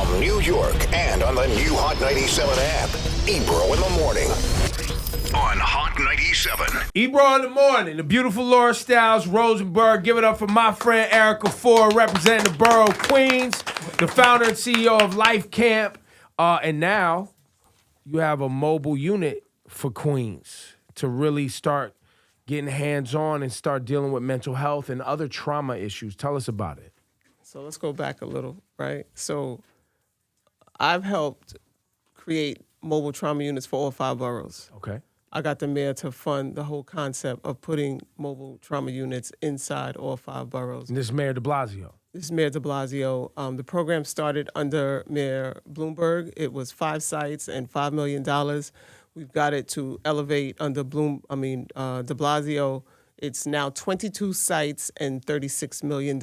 from New York and on the new Hot 97 app. Ebro in the morning on Hot 97. Ebro in the morning. The beautiful Laura Stiles Rosenberg. Give it up for my friend Erica Ford, representing the borough of Queens, the founder and CEO of Lifecamp. And now you have a mobile unit for Queens to really start getting hands-on and start dealing with mental health and other trauma issues. Tell us about it. So let's go back a little, right? So I've helped create mobile trauma units for all 5 boroughs. Okay. I got the mayor to fund the whole concept of putting mobile trauma units inside all 5 boroughs. And this is Mayor de Blasio. This is Mayor de Blasio. The program started under Mayor Bloomberg. It was 5 sites and $5 million. We've got it to elevate under de Blasio. It's now 22 sites and $36 million.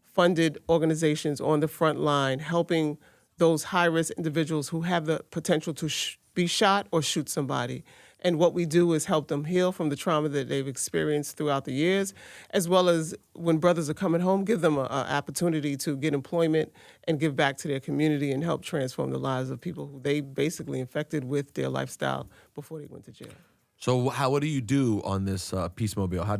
Funded organizations on the front line, helping those high-risk individuals who have the potential to be shot or shoot somebody. And what we do is help them heal from the trauma that they've experienced throughout the years, as well as when brothers are coming home, give them an opportunity to get employment and give back to their community and help transform the lives of people who they basically infected with their lifestyle before they went to jail. So what do you do on this PeaceMobile? How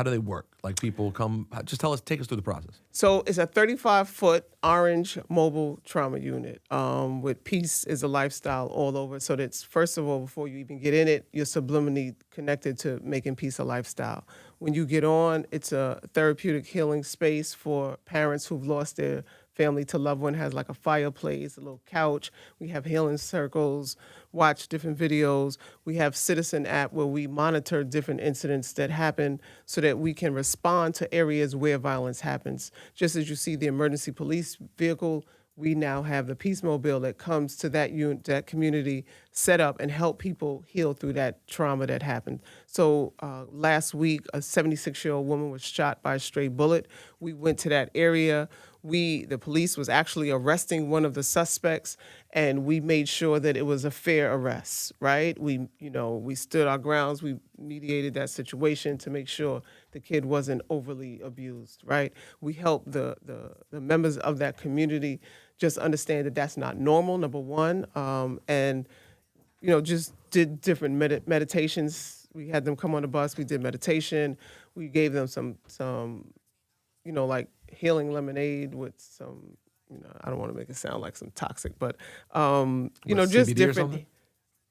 do they work? Like people come, just take us through the process. So it's a 35-foot orange mobile trauma unit with peace is a lifestyle all over. So that's, first of all, before you even get in it, you're subliminally connected to making peace a lifestyle. When you get on, it's a therapeutic healing space for parents who've lost their family to loved one. Has like a fireplace, a little couch. We have healing circles, watch different videos. We have Citizen app where we monitor different incidents that happen so that we can respond to areas where violence happens. Just as you see the emergency police vehicle, we now have the PeaceMobile that comes to that unit, that community, set up and help people heal through that trauma that happened. So last week, a 76-year-old woman was shot by a stray bullet. We went to that area. The police was actually arresting one of the suspects, and we made sure that it was a fair arrest, right? We stood our grounds. We mediated that situation to make sure the kid wasn't overly abused, right? We helped the members of that community just understand that that's not normal, number one, and just did different meditations. We had them come on the bus. We did meditation. We gave them some like healing lemonade with some, I don't want to make it sound like some toxic, but just CBD different.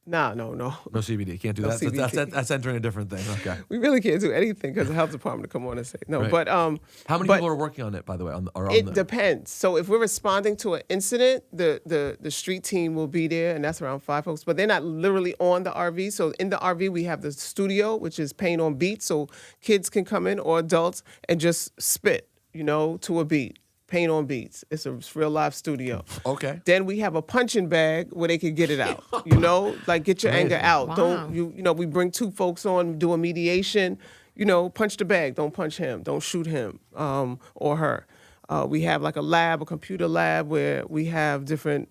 No. No CBD. Can't do No that. CBD. That's entering a different thing. Okay. We really can't do anything because the health department to come on and say no. Right. But how many people are working on it, by the way? It depends. So if we're responding to an incident, the street team will be there, and that's around 5 folks. But they're not literally on the RV. So in the RV, we have the studio, which is paint on beat, so kids can come in or adults and just spit, to a beat. Paint on beats. It's a real live studio. Okay. Then we have a punching bag where they can get it out. Like get your anger out. Wow. We bring 2 folks on, do a mediation. Punch the bag. Don't punch him. Don't shoot him or her. We have like a computer lab where we have different,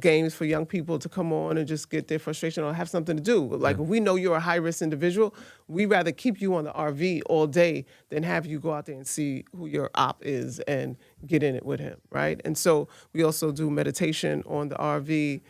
games for young people to come on and just get their frustration or have something to do. Like if we know you're a high-risk individual, we'd rather keep you on the RV all day than have you go out there and see who your op is and get in it with him, right? And so we also do meditation on the RV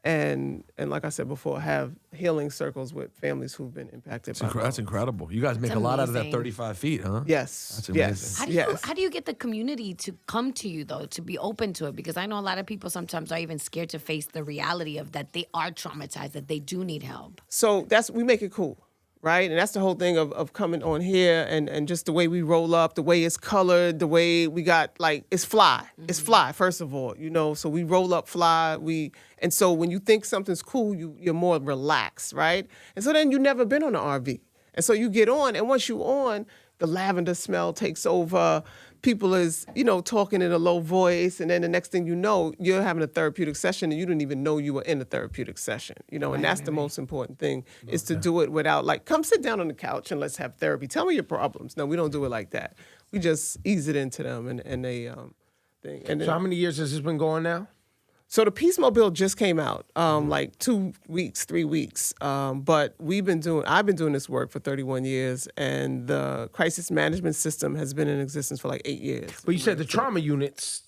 and like I said before, have healing circles with families who've been impacted by That's incredible. You guys make a lot out of that 35 feet, huh? Yes. That's amazing. Yes. How do you get the community to come to you, though, to be open to it? Because I know a lot of people sometimes are even scared to face the reality of that they are traumatized, that they do need help. So we make it cool, right? And that's the whole thing of coming on here and just the way we roll up, the way it's colored, the way we got, it's fly. Mm-hmm. It's fly, first of all, so we roll up fly. And so when you think something's cool, you're more relaxed, right? And so then you've never been on an RV. And so you get on, and once you're on, the lavender smell takes over. People is, talking in a low voice, and then the next thing you know, you're having a therapeutic session, and you didn't even know you were in a therapeutic session, and that's the most important thing, is to do it without, come sit down on the couch and let's have therapy. Tell me your problems. No, we don't do it like that. We just ease it into them, and they thing. And then, So how many years has this been going now? So the PeaceMobile just came out, 2 weeks, 3 weeks. But I've been doing this work for 31 years, and the crisis management system has been in existence for 8 years. But you said the trauma units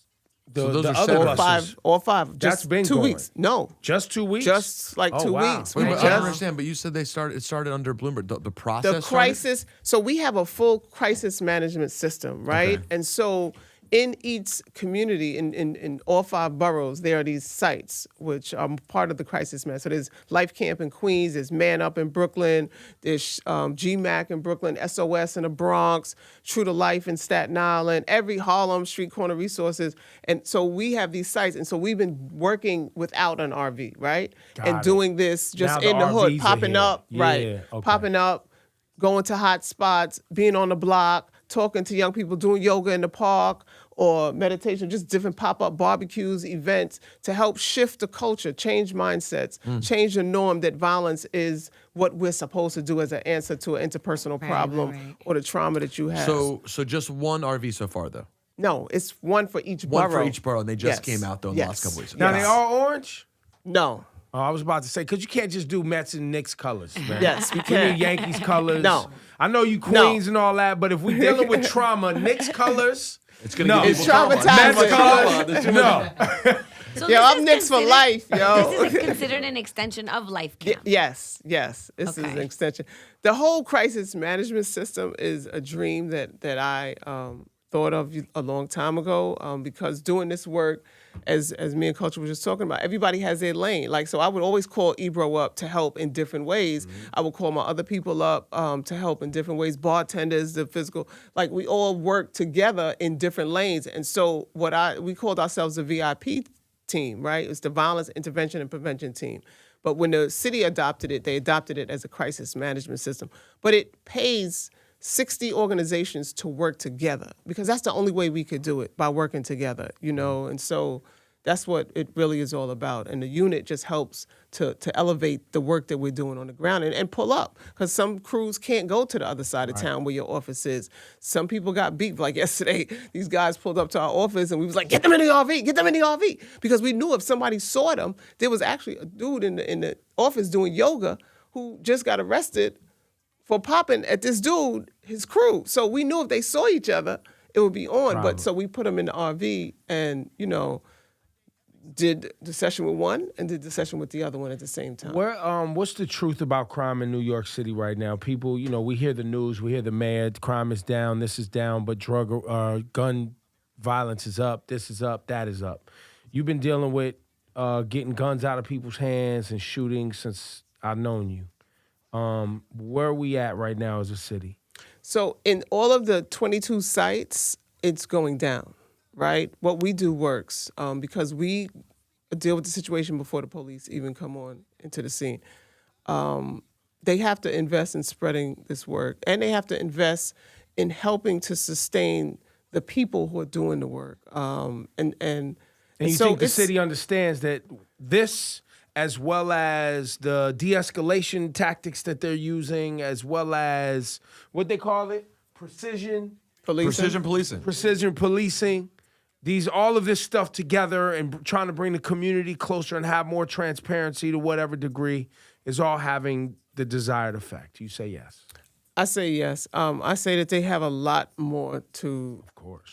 So those the are other separate. buses. All five. That's Just been 2 going. weeks. No, Just 2 weeks? just like Oh, 2 wow. weeks. Wait, We I don't just- understand, but you said it started under Bloomberg. The process the started? crisis. So we have a full crisis management system, right? Okay. And so in each community, in all 5 boroughs, there are these sites which are part of the crisis management. So there's Lifecamp in Queens, there's Man Up in Brooklyn, there's GMAC in Brooklyn, SOS in the Bronx, True to Life in Staten Island, every Harlem, Street Corner Resources. And so we have these sites. And so we've been working without an RV, right? Got and it. doing this just Now in the the hood, RVs are popping here. up, Yeah, right? okay. Popping up, going to hot spots, being on the block, talking to young people, doing yoga in the park or meditation, just different pop-up barbecues, events to help shift the culture, change mindsets, change the norm that violence is what we're supposed to do as an answer to an interpersonal problem right. or the trauma that you have. So just one RV so far, though. No, it's one for each One borough. for each borough, and they just Yes. came out though in the last couple weeks. Now, Yes. they all orange? No. Oh, I was about to say, because you can't just do Mets and Knicks colors, man. Yes, we We can. need Yankees colors. No. I know you Queens and all that, but if we're dealing with trauma, Knicks colors, It's gonna no. give It's people trauma. traumatizing. Mets Trauma. There's too much- no. So Yo, this I'm is Knicks for considered- life, yo. This is considered an extension of Lifecamp. Yes. This is an Okay. extension. The whole crisis management system is a dream that I thought of a long time ago because doing this work, as me and Culture was just talking about, everybody has their lane. Like, so I would always call Ebro up to help in different ways. I would call my other people up to help in different ways, bartenders, the physical. Like, we all work together in different lanes. And so we called ourselves the VIP team, right? It's the Violence Intervention and Prevention team. But when the city adopted it, they adopted it as a crisis management system. But it pays 60 organizations to work together because that's the only way we could do it, by working together, you know? And so that's what it really is all about. And the unit just helps to elevate the work that we're doing on the ground and pull up because some crews can't go to the other side of town where your office is. Some people got beat. Like yesterday, these guys pulled up to our office and we was like, get them in the RV, get them in the RV. Because we knew if somebody saw them, there was actually a dude in the office doing yoga who just got arrested for popping at this dude, his crew. So we knew if they saw each other, it would be on. But so we put them in the RV and, you know, did the session with one and did the session with the other one at the same time. What's the truth about crime in New York City right now? People, you know, we hear the news, we hear the mayor, crime is down, this is down, but gun violence is up, this is up, that is up. You've been dealing with getting guns out of people's hands and shooting since I've known you. Where are we at right now as a city? So in all of the 22 sites, it's going down, right? What we do works because we deal with the situation before the police even come on into the scene. They have to invest in spreading this work, and they have to invest in helping to sustain the people who are doing the work. And you so think the it's- city understands that this, as well as the de-escalation tactics that they're using, as well as what they call it, precision Precision policing. policing, all of this stuff together and trying to bring the community closer and have more transparency to whatever degree is all having the desired effect. You say yes. I say yes. I say that they have a lot more to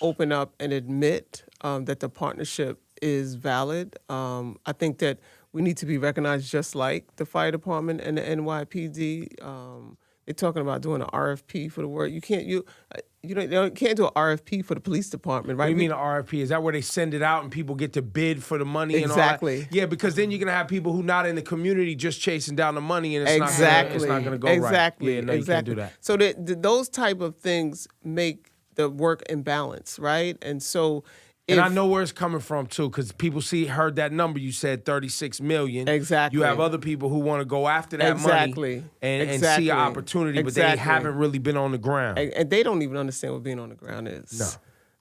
open up and admit that the partnership is valid. I think that we need to be recognized just like the fire department and the NYPD. They're talking about doing an RFP for the work. You can't do an RFP for the police department, right? What do you mean an RFP? Is that where they send it out and people get to bid for the money and all Exactly. that? Yeah, because then you're going to have people who not in the community just chasing down the money and it's Exactly. not going to go right. Exactly. Yeah, no, you can't do that. So those type of things make the work imbalance, right? And so And I know where it's coming from too, because people heard that number you said, 36 million. Exactly. You have other people who want to go after that Exactly. money and Exactly. see an opportunity, but they Exactly. haven't really been on the ground. and they don't even understand what being on the ground is. No.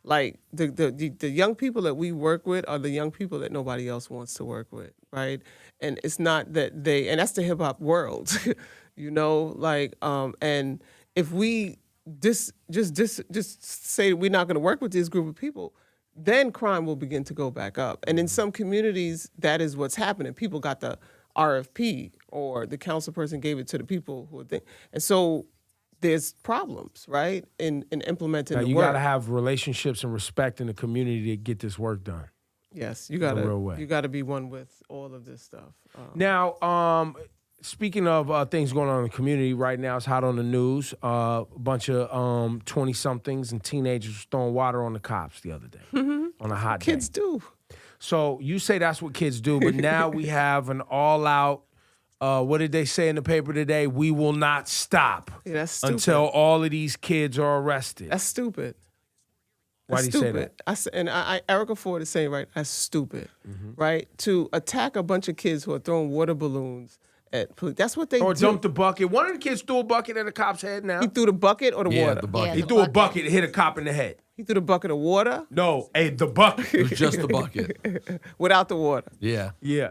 Like the young people that we work with are the young people that nobody else wants to work with, right? And it's not that and that's the hip hop world, you know, like and if we just say we're not going to work with this group of people, then crime will begin to go back up. And in some communities, that is what's happening. People got the RFP or the council person gave it to the people who think. And so there's problems, right, in implementing Now, the you work. got to have relationships and respect in the community to get this work done. Yes, you a real way. gotta you gotta be one with all of this stuff. Now, speaking of things going on in the community right now, it's hot on the news. A bunch of 20-somethings and teenagers throwing water on the cops the other day on a hot Kids day. do. So you say that's what kids do, but now we have an all-out. What did they say in the paper today? We will not stop That's stupid. until all of these kids are arrested. That's stupid. Why do you say that? Erica Ford is saying right. That's stupid, right? To attack a bunch of kids who are throwing water balloons at police. That's what they Or do. dump the bucket. One of the kids threw a bucket at a cop's head now. He threw the bucket or the water. the bucket. Yeah, He the threw a bucket. bucket and hit a cop in the head. He threw the bucket of water No, the bucket. It was just the bucket. without the water. Yeah. Yeah.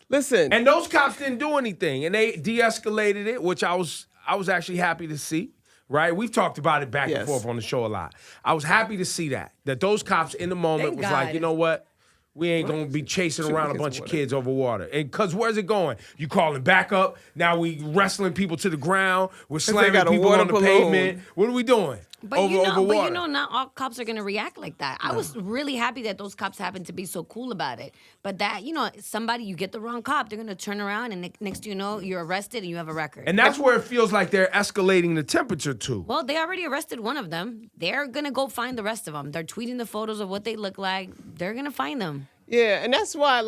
Listen, And those cops didn't do anything, and they de-escalated it, which I was actually happy to see. Right, we've talked about it back and Yes. forth on the show a lot. I was happy to see that those cops in the moment Thank was like, God. you know what, we ain't gonna be chasing around a bunch of water. kids over water. And cause where's it going? You calling back up? Now we wrestling people to the ground. We're slamming got a people water on the balloon. pavement. What are we doing? But over water. not all cops are gonna react like that. I was really happy that those cops happened to be so cool about it. But that, somebody, you get the wrong cop, they're gonna turn around and next thing you know, you're arrested and you have a record. And that's where it feels like they're escalating the temperature to. Well, they already arrested one of them. They're gonna go find the rest of them. They're tweeting the photos of what they look like. They're gonna find them. yeah, and that's why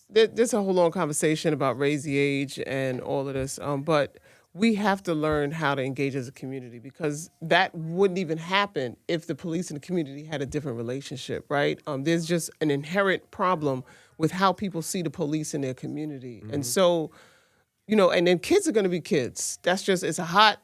there's a whole long conversation about raise the age and all of this. But we have to learn how to engage as a community because that wouldn't even happen if the police and the community had a different relationship, right? There's just an inherent problem with how people see the police in their community. And so, and then kids are going to be kids. That's just, it's a hot,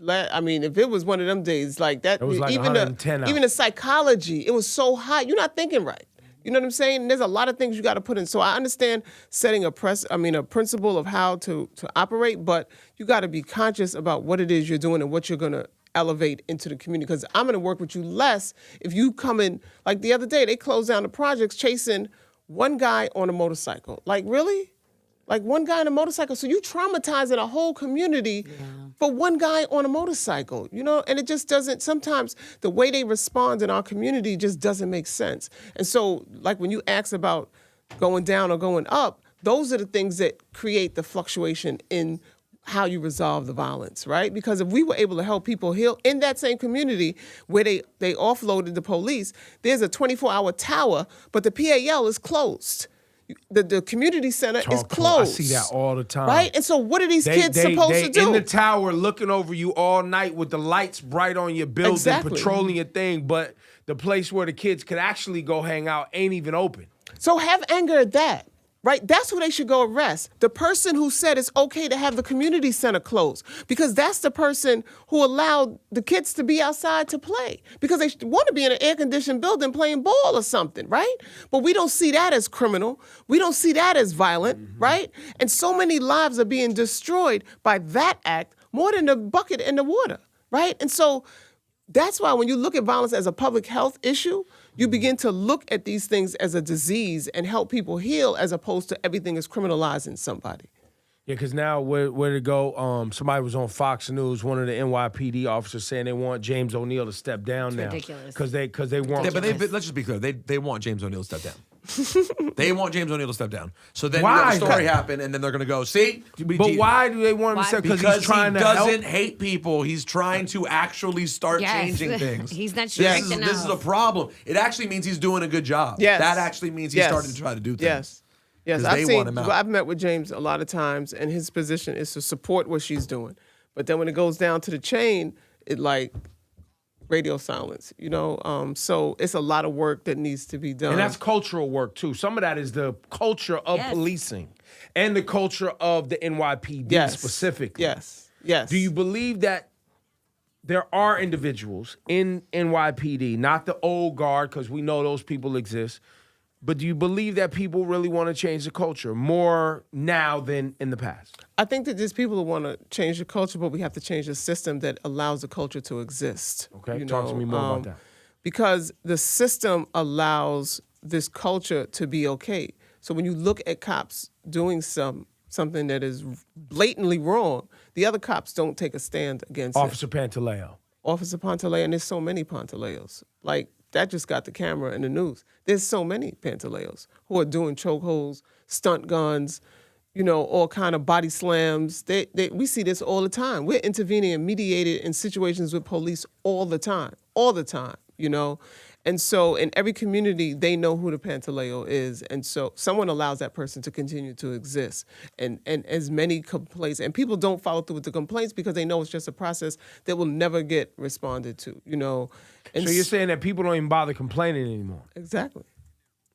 I mean, if it was one of them days like that, It was like 110 out. even the psychology, it was so hot. You're not thinking right. You know what I'm saying? There's a lot of things you got to put in. So I understand setting a principle of how to operate, but you got to be conscious about what it is you're doing and what you're going to elevate into the community. Because I'm going to work with you less if you come in, like the other day, they closed down the projects chasing one guy on a motorcycle. Like, really? Like one guy on a motorcycle. So you traumatizing a whole community for one guy on a motorcycle, and it just doesn't, sometimes the way they respond in our community just doesn't make sense. And so like when you ask about going down or going up, those are the things that create the fluctuation in how you resolve the violence, right? Because if we were able to help people heal in that same community where they offloaded the police, there's a 24-hour tower, but the PAL is closed. The community center is closed. I see that all the time. Right? And so what are these kids supposed to do? In the tower looking over you all night with the lights bright on your building, Exactly. patrolling your thing, but the place where the kids could actually go hang out ain't even open. So have anger at that. Right? That's who they should go arrest. The person who said it's okay to have the community center closed. Because that's the person who allowed the kids to be outside to play. Because they want to be in an air-conditioned building playing ball or something, right? But we don't see that as criminal. We don't see that as violent, right? And so many lives are being destroyed by that act more than the bucket and the water, right? And so that's why when you look at violence as a public health issue, you begin to look at these things as a disease and help people heal as opposed to everything is criminalizing somebody. Yeah, because now where to go? Somebody was on Fox News, one of the NYPD officers saying they want James O'Neal to step down now. ridiculous. Because they want. Yeah, but let's just be clear. They want James O'Neal to step down. They want James O'Neal to step down. So then Why? you have a story happen, and then they're going to go, see? But why do they want him to step? Because he's trying he to doesn't help. hate people. He's trying to actually start Yes. changing things. He's not This strict is enough. a problem. It actually means he's doing a good job. Yes. That actually means he's starting to try to do things. Yes, 'Cause they want him out. I've met with James a lot of times, and his position is to support what she's doing. But then when it goes down to the chain, it like radio silence, So it's a lot of work that needs to be done. And that's cultural work too. Some of that is the culture of Yes. policing and the culture of the NYPD Yes. specifically. Yes. Do you believe that there are individuals in NYPD, not the old guard, because we know those people exist, but do you believe that people really want to change the culture more now than in the past? I think that there's people who want to change the culture, but we have to change the system that allows the culture to exist. Okay, talk to me more about that. Because the system allows this culture to be okay. So when you look at cops doing something that is blatantly wrong, the other cops don't take a stand against it. Officer Pantaleo. Officer Pantaleo, and there's so many Pantaleos. Like, that just got the camera and the news. There's so many Pantaleos who are doing chokeholds, stunt guns, all kind of body slams. We see this all the time. We're intervening and mediated in situations with police all the time, And so in every community, they know who the Pantaleo is. And so someone allows that person to continue to exist. And as many complaints, and people don't follow through with the complaints because they know it's just a process that will never get responded to, And So you're saying that people don't even bother complaining anymore? Exactly.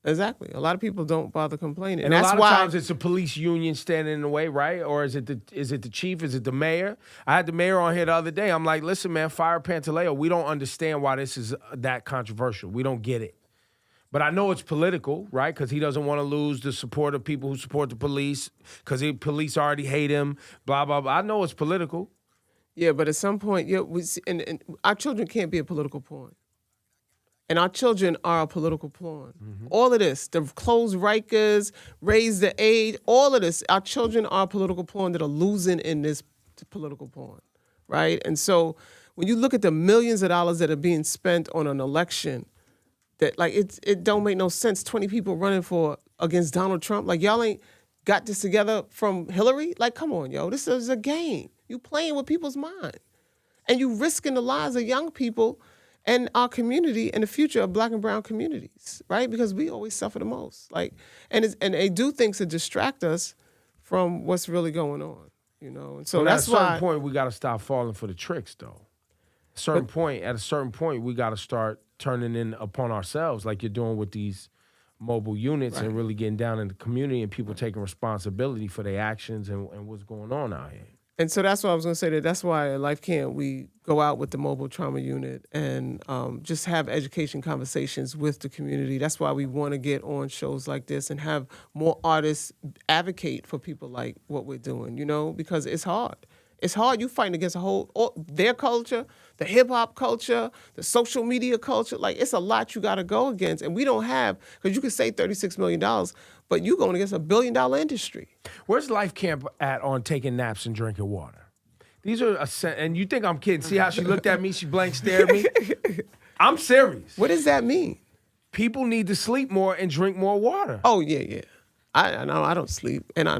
A lot of people don't bother complaining. And that's a lot why of times it's a police union standing in the way, right? Or is it the chief? Is it the mayor? I had the mayor on here the other day. I'm like, listen, man, fire Pantaleo. We don't understand why this is that controversial. We don't get it. But I know it's political, right? Because he doesn't want to lose the support of people who support the police because the police already hate him, blah, blah, blah. I know it's political. Yeah, but at some point, and our children can't be a political pawn. And our children are a political pawn. Mm-hmm. All of this, the close Rikers, raise the age, all of this, our children are a political pawn that are losing in this political pawn, right? And so when you look at the millions of dollars that are being spent on an election, that it don't make no sense. 20 people running against Donald Trump. Y'all ain't got this together from Hillary. Come on, yo, this is a game. You playing with people's mind. And you risking the lives of young people and our community and the future of Black and brown communities, right? Because we always suffer the most. And they do things to distract us from what's really going on, And so that's why. At a certain point, we got to stop falling for the tricks, though. At a certain point, we got to start turning in upon ourselves, like you're doing with these mobile units, and really getting down in the community and people taking responsibility for their actions and what's going on out here. And so that's what I was going to say. That's why at Lifecamp we go out with the mobile trauma unit and just have education conversations with the community. That's why we want to get on shows like this and have more artists advocate for people like what we're doing, because it's hard. It's hard. You fighting against their culture, the hip hop culture, the social media culture. It's a lot you got to go against, and we don't have, because you could say $36 million, but you're going against $1 billion industry. Where's Lifecamp at on taking naps and drinking water? These are, and you think I'm kidding. See how she looked at me? She blank stared at me. I'm serious. What does that mean? People need to sleep more and drink more water. Oh, yeah. I know I don't sleep, and I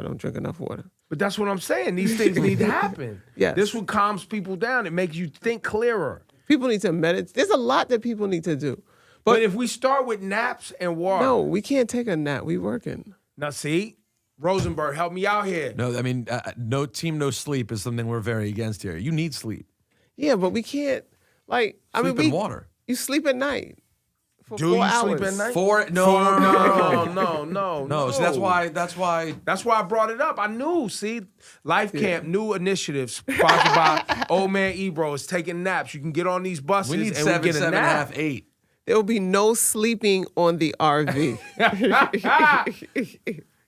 don't drink enough water. But that's what I'm saying. These things need to happen. Yes. This one calms people down. It makes you think clearer. People need to meditate. There's a lot that people need to do. But if we start with naps and water. No, we can't take a nap. We working. Now, see? Rosenberg, help me out here. No, I mean, no team, no sleep is something we're very against here. You need sleep. Yeah, but we can't, sleep in water. You sleep at night. Do you sleep at night? No. See, that's why. That's why I brought it up. I knew. See, Lifecamp, new initiative sponsored by Old Man Ebro is taking naps. You can get on these buses. We need and 7, we get a nap. 7.5, 8. There will be no sleeping on the RV.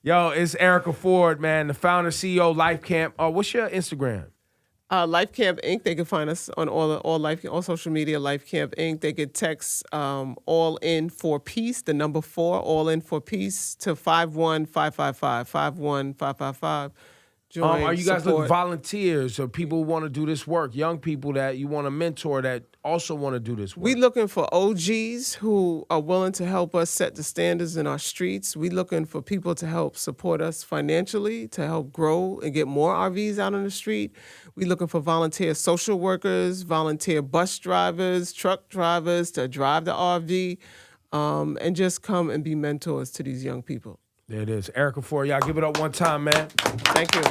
Yo, it's Erica Ford, man, the founder, CEO, Lifecamp. What's your Instagram? Lifecamp Inc. They can find us on all social media. Lifecamp Inc. They could text all in for peace, the number 4, all in for peace to 51555 51555. Are you guys looking volunteers or people who want to do this work? Young people that you want to mentor that also want to do this work? We looking for OGs who are willing to help us set the standards in our streets. We looking for people to help support us financially, to help grow and get more RVs out on the street. We looking for volunteer social workers, volunteer bus drivers, truck drivers to drive the RV, and just come and be mentors to these young people. There it is. Erica Ford, y'all give it up one time, man. Thank you.